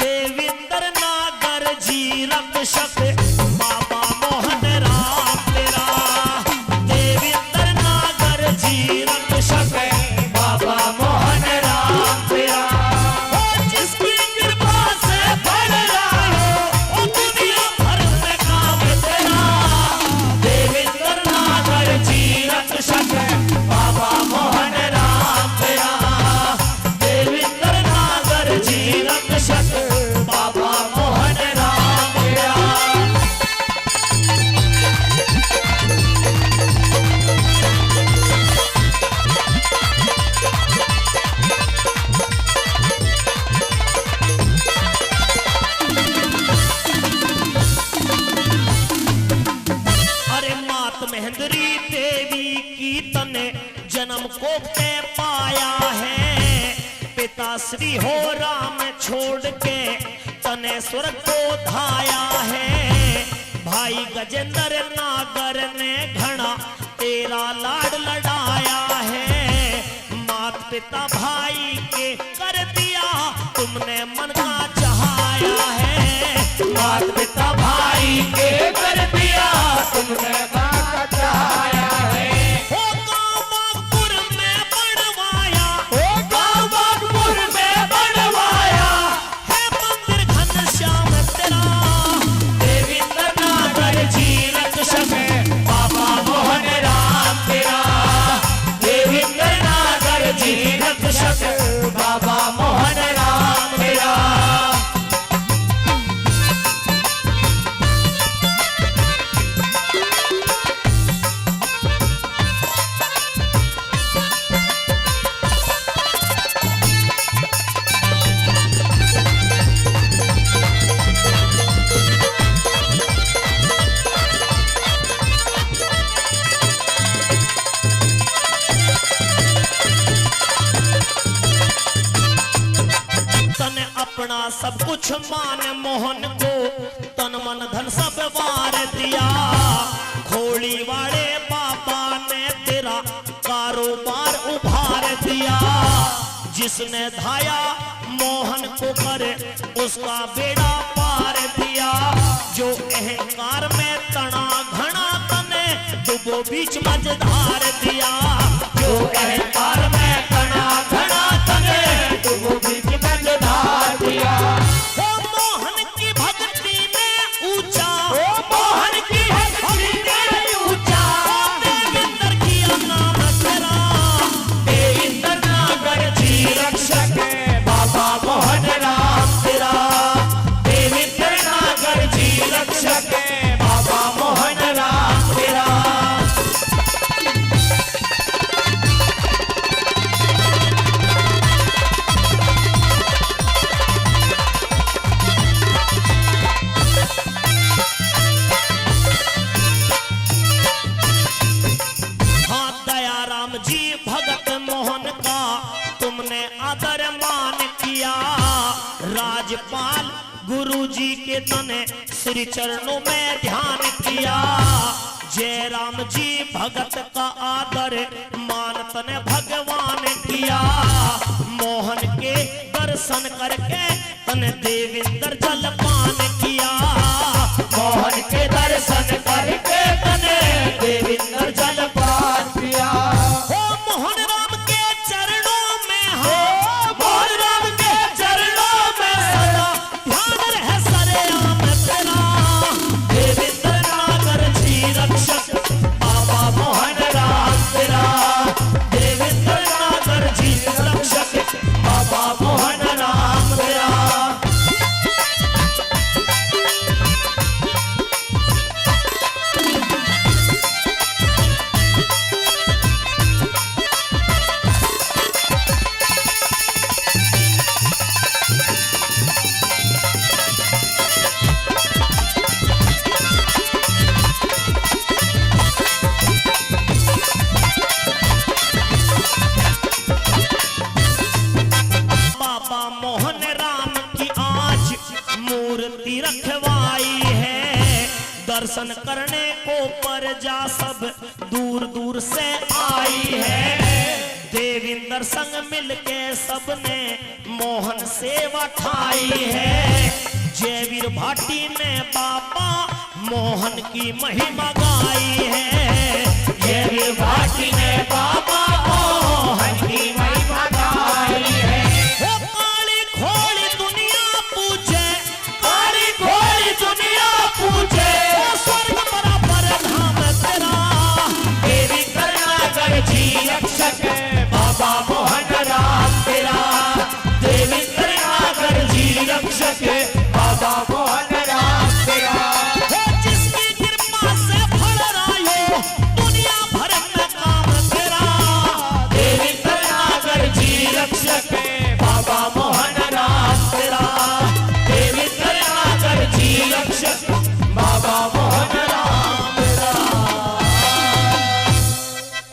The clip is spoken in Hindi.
देविंदर नागर जी रक्षक बाबा मोहन राम तेरा। देविंदर नागर जी रक्षक बाबा मोहन राम तेरा। जिसकी कृपा से बढ़ रहा हो वो दुनिया भर में काम तेरा। देविंदर नागर जी रक्षक बाबा मोहन राम तेरा। देविंदर नागर जी रक्षक बाबा मोहन राम तेरा। अरे मात महेंद्री देवी की तने जन्म को के पाया है। पिता श्री हो राम छोड़ के तने स्वर्ग को धाया है। भाई गजेंद्र नागर ने घना तेरा लाड लड़ाया है। मात पिता भाई के कर दिया तुमने मन का चाहाया है। मात पिता भाई के कर दिया तुमने मन का चाहाया है। हो गाँवपुर में बनवाया, हो गाँवपुर में बनवाया है मंदिर घनश्याम तेरा। देविंदर नागर जी रक्षक बाबा मोहन राम तेरा। देविंदर नागर जी रक्षक बाबा मोहन राम तेरा। तने अपना सब कुछ मान मोहन को तन मन धन सब वार दिया। खोली वाले बाबा ने तेरा कारोबार उभार दिया। जिसने धाया मोहन को करे उसका बेड़ा पार दिया। जो अहंकार में तना घना तने डुबो बीच मझधार दिया। जो अहंकार में तना घना तने डुबो बीच मझधार दिया। ओ मोहन की भक्ति में ऊंचा, ओ मोहन की भक्ति में ऊंचा देविंदर किया नाम तेरा। देविंदर नागर जी रक्षक बाबा मोहन राम तेरा। देविंदर नागर जी रक्षक बाबा मोहन राम तेरा। हाँ दयाराम जी भगत मोहन का तुमने आदर मान किया। राजपाल गुरु जी के तने श्री चरणों में ध्यान किया। जयराम जी भगत का आदर मान तने भगवान किया। मोहन के दर्शन करके तने देविंदर जलपान किया। मोहन के दर्शन करके तने देविंदर जलपान किया। हो मोहन राम के चरणों में, हो मोहन राम के चरणों में सदा ध्यान रहे सरेआम तेरा। देविंदर नागर जी रक्षक बाबा मोहन राम तेरा। देविंदर नागर जी रक्षक बाबा मोहन राम तेरा। बाबा मोहन राम की आज मूर्ति रखवाई है। दर्शन करने को प्रजा सब दूर दूर से आई है। देविंदर कर संग मिलके सबने मोहन सेवा ठाई है। जयवीर भाटी ने बाबा मोहन की महिमा गाई है। जयवीर भाटी ने